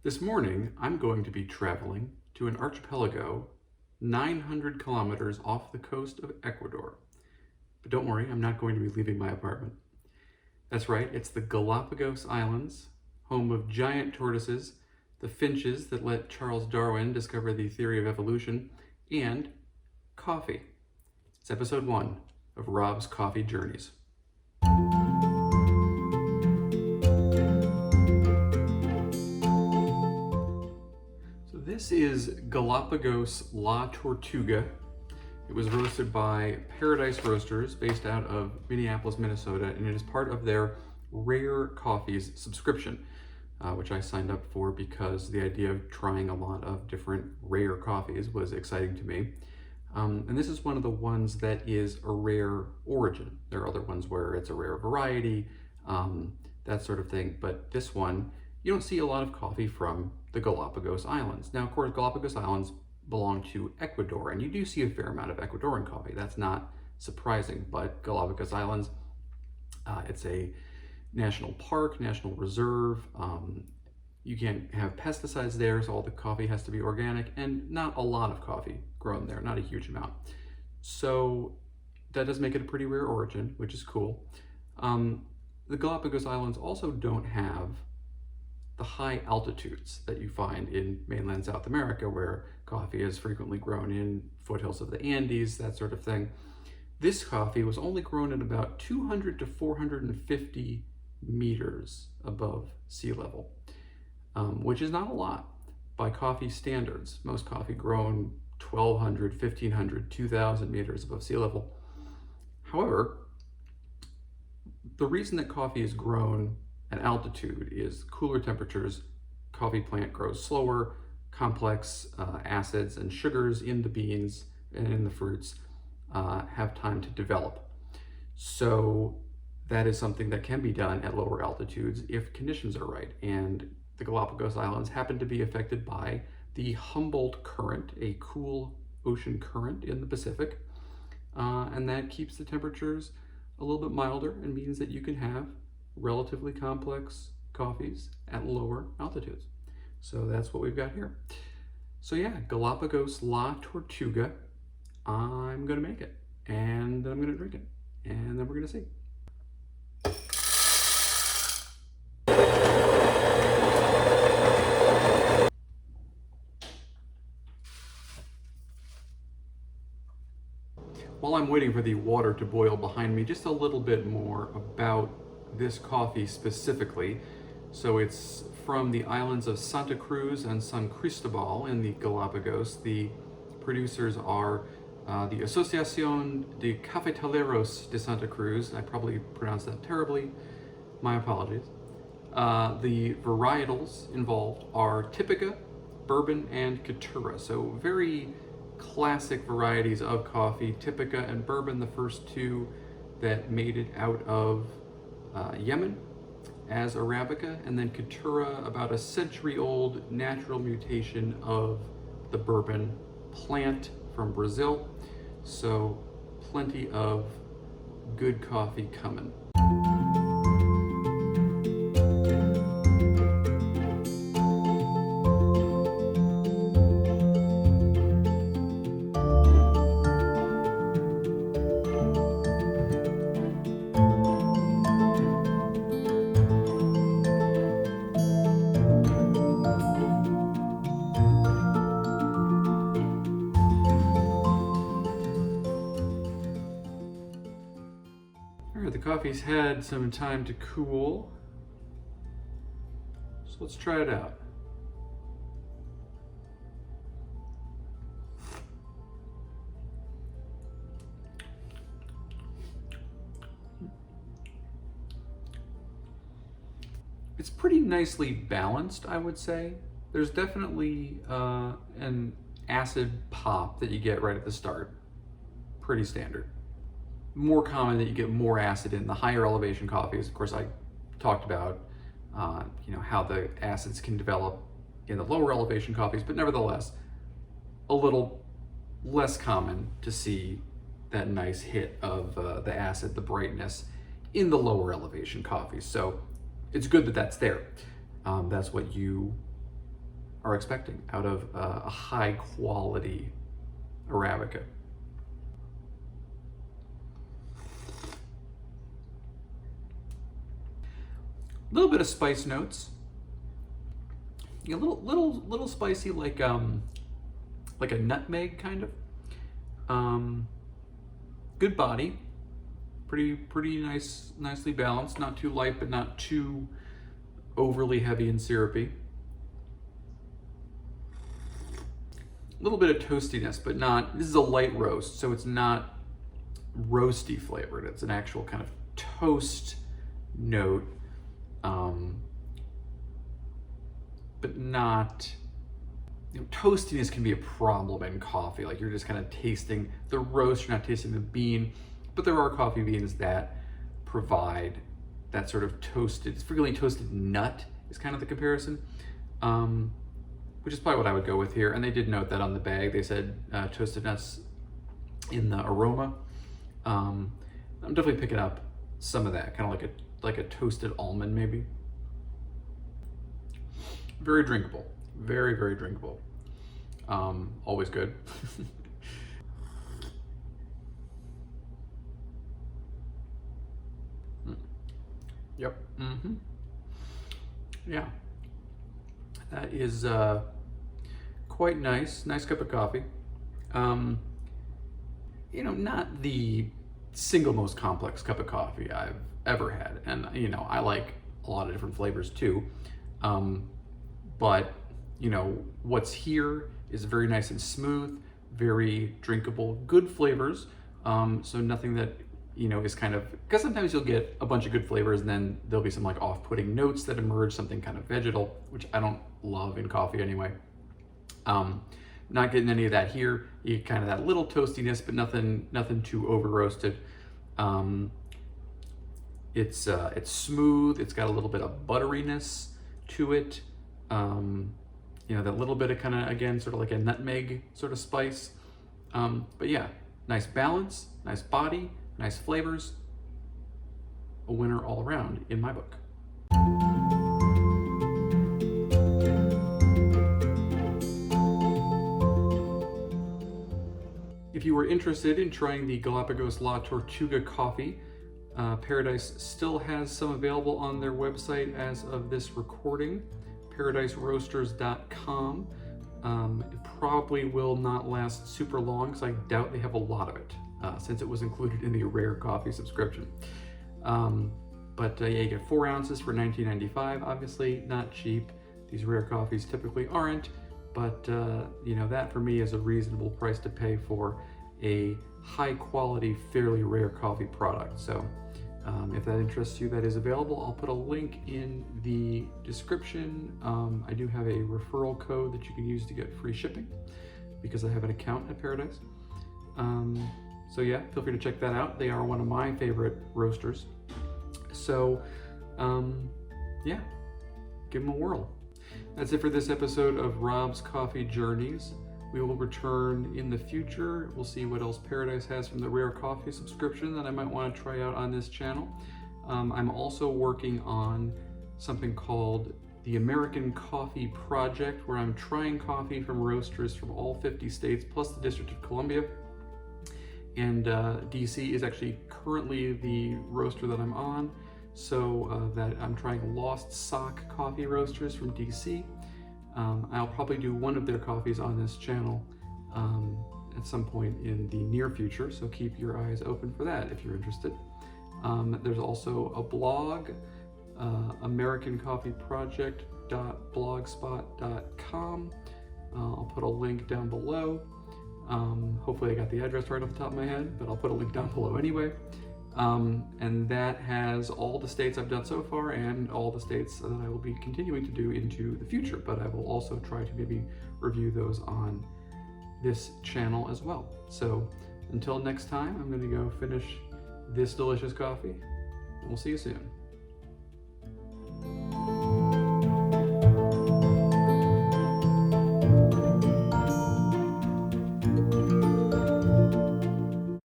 This morning, I'm going to be traveling to an archipelago 900 kilometers off the coast of Ecuador. But don't worry, I'm not going to be leaving my apartment. That's right, it's the Galapagos Islands, home of giant tortoises, the finches that let Charles Darwin discover the theory of evolution, and coffee. It's episode 1 of Rob's Coffee Journeys. This is Galapagos La Tortuga. It was roasted by Paradise Roasters based out of Minneapolis, Minnesota, and it is part of their Rare Coffees subscription, which I signed up for because the idea of trying a lot of different rare coffees was exciting to me. And this is one of the ones that is a rare origin. There are other ones where it's a rare variety, that sort of thing, but this one, you don't see a lot of coffee from the Galapagos Islands. Now, of course, Galapagos Islands belong to Ecuador, and you do see a fair amount of Ecuadorian coffee. That's not surprising, but Galapagos Islands, it's a national park, national reserve. You can't have pesticides there, so all the coffee has to be organic, and not a lot of coffee grown there, not a huge amount. So that does make it a pretty rare origin, which is cool. The Galapagos Islands also don't have the high altitudes that you find in mainland South America, where coffee is frequently grown in foothills of the Andes, that sort of thing. This coffee was only grown at about 200 to 450 meters above sea level, which is not a lot by coffee standards. Most coffee grown 1,200, 1,500, 2,000 meters above sea level. However, the reason that coffee is grown at altitude is cooler temperatures. Coffee plant grows slower, complex acids and sugars in the beans and in the fruits have time to develop. So that is something that can be done at lower altitudes if conditions are right. And the Galapagos Islands happen to be affected by the Humboldt Current, a cool ocean current in the Pacific. And that keeps the temperatures a little bit milder and means that you can have relatively complex coffees at lower altitudes. So that's what we've got here. So yeah, Galapagos La Tortuga. I'm gonna make it, and then I'm gonna drink it, and then we're gonna see. While I'm waiting for the water to boil behind me, just a little bit more about this coffee specifically. So it's from the islands of Santa Cruz and San Cristobal in the Galapagos. The producers are the Asociación de Cafetaleros de Santa Cruz. I probably pronounced that terribly. My apologies. The varietals involved are Typica, Bourbon, and Caturra. So very classic varieties of coffee. Typica and Bourbon, the first two that made it out of Yemen as Arabica, and then Caturra, about a century-old natural mutation of the bourbon plant from Brazil. So plenty of good coffee coming. The coffee's had some time to cool, so let's try it out. It's pretty nicely balanced, I would say. There's definitely an acid pop that you get right at the start. Pretty standard. More common that you get more acid in the higher elevation coffees. Of course, I talked about how the acids can develop in the lower elevation coffees, but nevertheless, a little less common to see that nice hit of the acid, the brightness in the lower elevation coffees. So it's good that that's there. That's what you are expecting out of a high quality Arabica. A little bit of spice notes. A little spicy, like a nutmeg kind of. Good body, pretty nicely balanced. Not too light, but not too overly heavy and syrupy. A little bit of toastiness, but not. This is a light roast, so it's not roasty flavored. It's an actual kind of toast note. But not, toastiness can be a problem in coffee. Like you're just kind of tasting the roast, you're not tasting the bean, but there are coffee beans that provide that sort of toasted, frequently toasted nut is kind of the comparison, which is probably what I would go with here. And they did note that on the bag. They said toasted nuts in the aroma. I'm definitely picking up some of that, kind of like a toasted almond maybe. Very drinkable, very drinkable. Always good. Yep. Yeah, that is quite nice. Nice cup of coffee. Not the single most complex cup of coffee I've ever had, and I like a lot of different flavors too. But what's here is very nice and smooth, very drinkable, good flavors. So nothing that is kind of, because sometimes you'll get a bunch of good flavors and then there'll be some like off-putting notes that emerge, something kind of vegetal, which I don't love in coffee anyway. Not getting any of that here. You get kind of that little toastiness, but nothing too over roasted. It's smooth. It's got a little bit of butteriness to it. That little bit of kind of, again, sort of like a nutmeg sort of spice. But yeah, nice balance, nice body, nice flavors. A winner all around in my book. If you were interested in trying the Galapagos La Tortuga coffee, Paradise still has some available on their website as of this recording. ParadiseRoasters.com. It probably will not last super long, because I doubt they have a lot of it, since it was included in the rare coffee subscription. Yeah, you get 4 ounces for $19.95. Obviously not cheap. These rare coffees typically aren't, but that for me is a reasonable price to pay for a high quality, fairly rare coffee product. So if that interests you, that is available. I'll put a link in the description. I do have a referral code that you can use to get free shipping because I have an account at Paradise. So yeah, feel free to check that out. They are one of my favorite roasters. So yeah, give them a whirl. That's it for this episode of Rob's Coffee Journeys. We will return in the future. We'll see what else Paradise has from the rare coffee subscription that I might want to try out on this channel. I'm also working on something called the American Coffee Project, where I'm trying coffee from roasters from all 50 states plus the District of Columbia. And DC is actually currently the roaster that I'm on. So that I'm trying Lost Sock coffee roasters from DC. I'll probably do one of their coffees on this channel at some point in the near future, so keep your eyes open for that if you're interested. There's also a blog, americancoffeeproject.blogspot.com. I'll put a link down below. Hopefully I got the address right off the top of my head, but I'll put a link down below anyway. And that has all the states I've done so far and all the states that I will be continuing to do into the future, but I will also try to maybe review those on this channel as well. So until next time, I'm going to go finish this delicious coffee, and we'll see you soon.